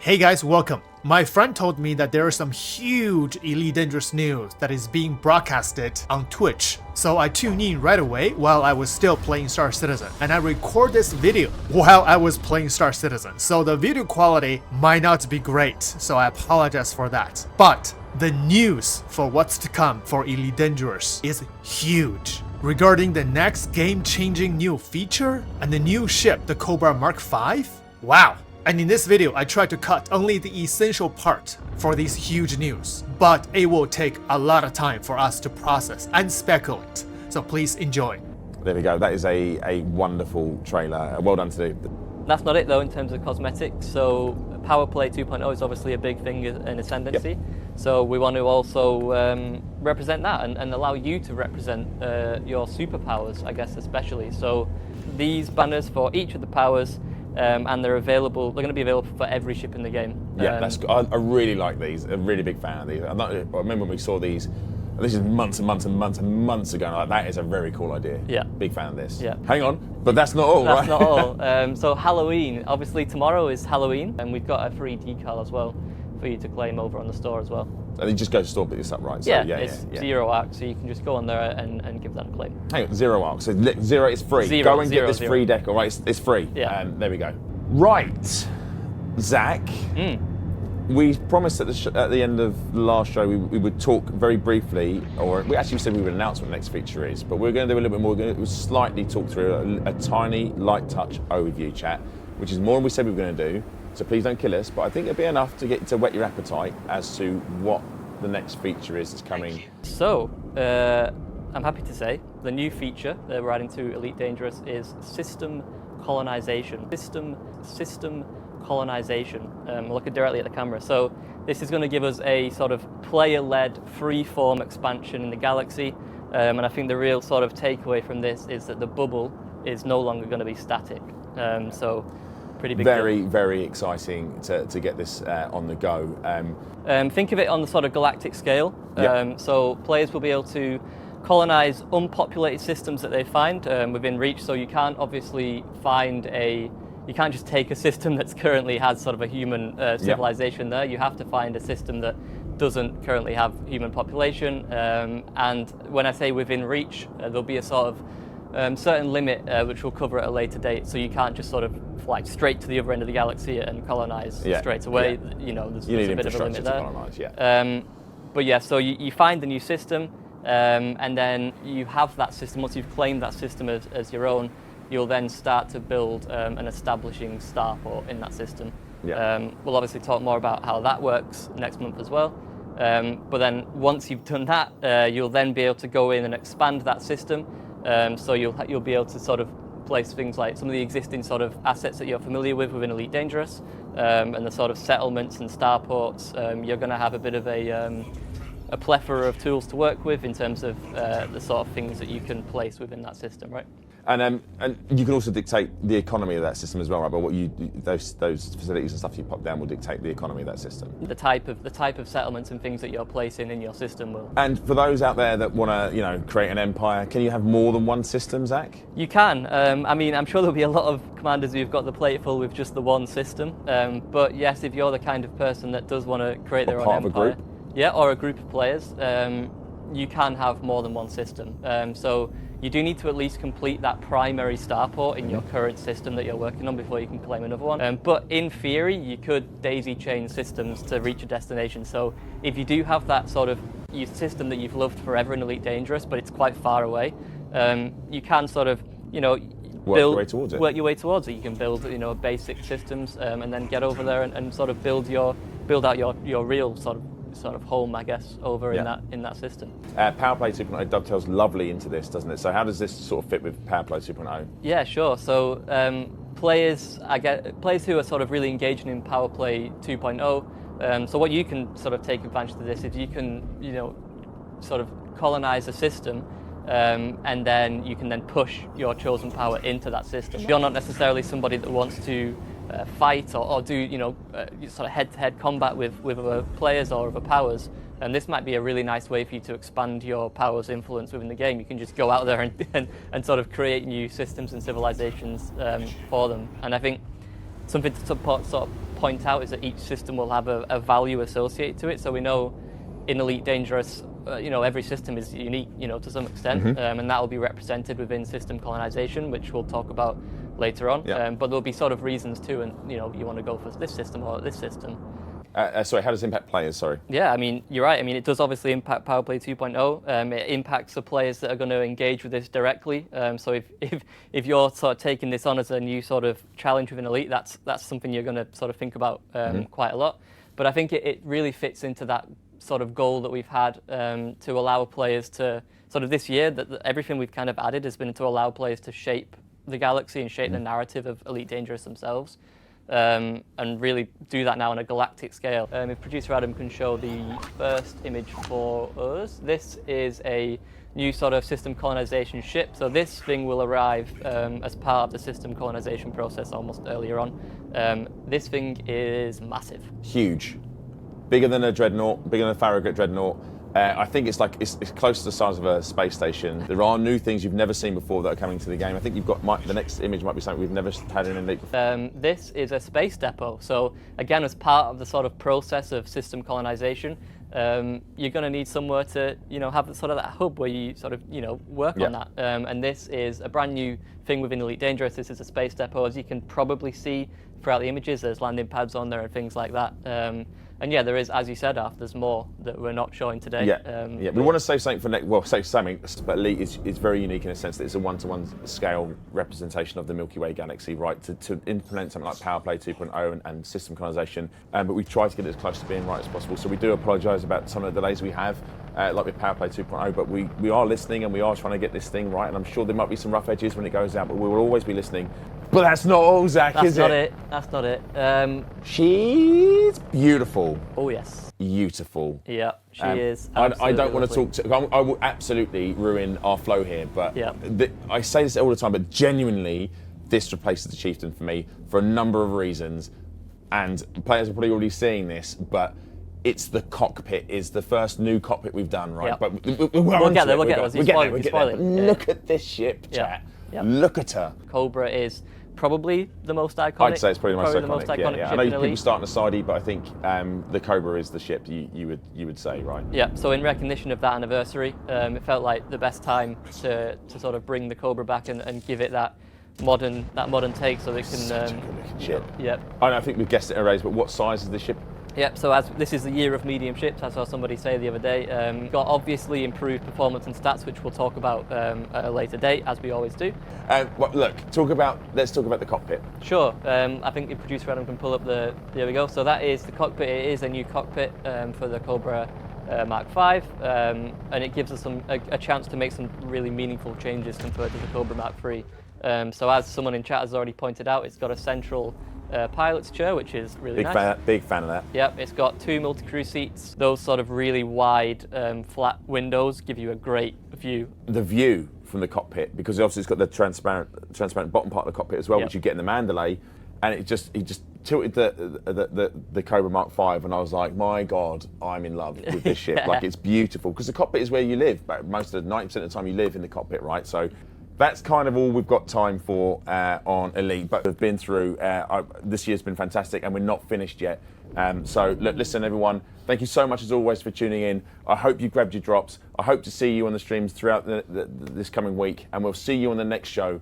Hey guys, welcome. My friend told me that there is some huge Elite Dangerous news that is being broadcasted on Twitch. So I tuned in right away while I was still playing Star Citizen, and I record this video while I was playing Star Citizen. So the video quality might not be great, so I apologize for that. But the news for what's to come for Elite Dangerous is huge. Regarding the next game-changing new feature and the new ship, the Cobra MK V, wow. And in this video, I try to cut only the essential part for these huge news, but it will take a lot of time for us to process and speculate. So please enjoy. There we go. That is a wonderful trailer. Well done to do. That's not it though in terms of cosmetics. So Power Play 2.0 is obviously a big thing in Ascendancy. Yep. So we want to also represent that and allow you to represent your superpowers, I guess, especially. So these banners for each of the powers, and they're available. They're going to be available for every ship in the game. Yeah, I really like these. I'm a really big fan of these. I remember when we saw these. This is months and months and months and months ago. Like, that is a very cool idea. Yeah, big fan of this. Yeah. Hang on, but that's not all, right? That's not all. So Halloween. Obviously tomorrow is Halloween, and we've got a free decal as well for you to claim over on the store as well. And you just go to store, pick this up, right? So, it's 0 ARC, so you can just go on there and give that a claim. Hang on, 0 ARC, so 0 is free. Go and get this free deck, all right? It's free. Yeah. There we go. Right, Zach. We promised at the end of the last show we would talk very briefly, or we actually said we would announce what the next feature is, but we're going to do a little bit more. We're going to slightly talk through a tiny light touch overview chat, which is more than we said we were going to do. So please don't kill us, but I think it'll be enough to whet your appetite as to what the next feature is that's coming. So, I'm happy to say the new feature that we're adding to Elite Dangerous is System Colonization. System Colonization. Looking directly at the camera. So this is going to give us a sort of player-led, free-form expansion in the galaxy. And I think the real sort of takeaway from this is that the bubble is no longer going to be static. So pretty big deal. Very exciting to get this on the go. Think of it on the sort of galactic scale. Yep. So players will be able to colonize unpopulated systems that they find within reach. So you can't obviously you can't just take a system that's currently has sort of a human civilization there. You have to find a system that doesn't currently have human population. And when I say within reach, there'll be a sort of certain limit which we'll cover at a later date. So you can't just sort of fly straight to the other end of the galaxy and colonize straight away. Yeah. You know, there's a bit of a limit there. Colonize, but yeah, so you find the new system, and then you have that system. Once you've claimed that system as your own, you'll then start to build an establishing starport in that system. Yeah. We'll obviously talk more about how that works next month as well. But then once you've done that, you'll then be able to go in and expand that system. So you'll be able to sort of place things like some of the existing sort of assets that you're familiar with within Elite Dangerous, and the sort of settlements and starports. You're going to have a bit of a plethora of tools to work with in terms of the sort of things that you can place within that system, right? And you can also dictate the economy of that system as well, right? But what those facilities and stuff you pop down will dictate the economy of that system. The type of settlements and things that you're placing in your system will. And for those out there that want to, create an empire, can you have more than one system, Zach? You can. I mean, I'm sure there'll be a lot of commanders who've got the plate full with just the one system. But yes, if you're the kind of person that does want to create their own empire, part of a group, or a group of players, you can have more than one system. So you do need to at least complete that primary starport in your current system that you're working on before you can claim another one. But in theory, you could daisy chain systems to reach a destination. So if you do have that sort of system that you've loved forever in Elite Dangerous, but it's quite far away, you can sort of, work your way towards it. You can build, basic systems and then get over there and sort of build out your real sort of home, I guess, over in that system. Power Play 2.0 dovetails lovely into this, doesn't it? So how does this sort of fit with Power Play 2.0? Yeah, sure. So players who are sort of really engaging in Power Play 2.0. So what you can sort of take advantage of this is you can, sort of colonize a system. And then you can then push your chosen power into that system. You're not necessarily somebody that wants to fight or do sort of head-to-head combat with other players or other powers, and this might be a really nice way for you to expand your power's influence within the game. You can just go out there and sort of create new systems and civilizations for them. And I think something to sort of point out is that each system will have a value associated to it. So we know in Elite Dangerous, every system is unique, to some extent, and that will be represented within system colonization, which we'll talk about later on. But there'll be sort of reasons too, and you want to go for this system or this system. Sorry, how does it impact players? Sorry. Yeah, I mean, you're right. I mean, it does obviously impact Powerplay 2.0. It impacts the players that are going to engage with this directly. So if you're sort of taking this on as a new sort of challenge within Elite, that's something you're going to sort of think about quite a lot. But I think it really fits into that sort of goal that we've had to allow players to sort of this year, that everything we've kind of added has been to allow players to shape the galaxy and shape the narrative of Elite Dangerous themselves. And really do that now on a galactic scale. If producer Adam can show the first image for us, this is a new sort of system colonization ship. So this thing will arrive as part of the system colonization process almost earlier on. This thing is massive. Huge. Bigger than a dreadnought, bigger than a Farragut dreadnought. I think it's close to the size of a space station. There are new things you've never seen before that are coming to the game. I think the next image might be something we've never had in Elite before. This is a space depot. So again, as part of the sort of process of system colonization, you're going to need somewhere to have sort of that hub where you sort of work on that. And this is a brand new thing within Elite Dangerous. This is a space depot, as you can probably see throughout the images. There's landing pads on there and things like that. And yeah, there is, as you said, Arf, there's more that we're not showing today. We want to save something for next. Well, save something, but Elite is very unique in a sense that it's a one-to-one scale representation of the Milky Way galaxy, right? To implement something like Powerplay 2.0 and system colonization, but we try to get it as close to being right as possible. So we do apologise about some of the delays we have, like with Powerplay 2.0, but we are listening and we are trying to get this thing right. And I'm sure there might be some rough edges when it goes out, but we will always be listening. But that's not all, Zach, is it? That's not it. She's beautiful. Oh, yes. Beautiful. Yeah, she is. I don't want to talk I will absolutely ruin our flow here, but I say this all the time, but genuinely, this replaces the Chieftain for me for a number of reasons. And players are probably already seeing this, but it's the cockpit, is the first new cockpit we've done, right? But we'll get there. Look at this ship, chat. Look at her. Cobra is probably the most iconic. I'd say it's probably the most iconic. Ship I know in people starting a sidey, but I think the Cobra is the ship you would say, right? Yeah. So in recognition of that anniversary, it felt like the best time to sort of bring the Cobra back and give it that modern take, so they can. Such a good looking ship. I think we've guessed it already, but what size is the ship? Yep, so as this is the year of medium ships, I saw somebody say the other day, got obviously improved performance and stats, which we'll talk about at a later date, as we always do. Let's talk about the cockpit. Sure, I think the producer Adam can pull up there we go. So that is the cockpit. It is a new cockpit for the Cobra Mark V, and it gives us a chance to make some really meaningful changes compared to the Cobra Mark III. So as someone in chat has already pointed out, it's got a central pilot's chair, which is really nice. Big fan of that. Yep, it's got 2 multi-crew seats. Those sort of really wide, flat windows give you a great view. The view from the cockpit, because obviously it's got the transparent bottom part of the cockpit as well, which you get in the Mandalay, and he just tilted the Cobra Mark V, and I was like, my God, I'm in love with this ship. Like, it's beautiful, because the cockpit is where you live. Most of the 90% of the time you live in the cockpit, right? So that's kind of all we've got time for on Elite, but we've been through, this year's been fantastic and we're not finished yet. So listen everyone, thank you so much as always for tuning in. I hope you grabbed your drops. I hope to see you on the streams throughout this coming week, and we'll see you on the next show.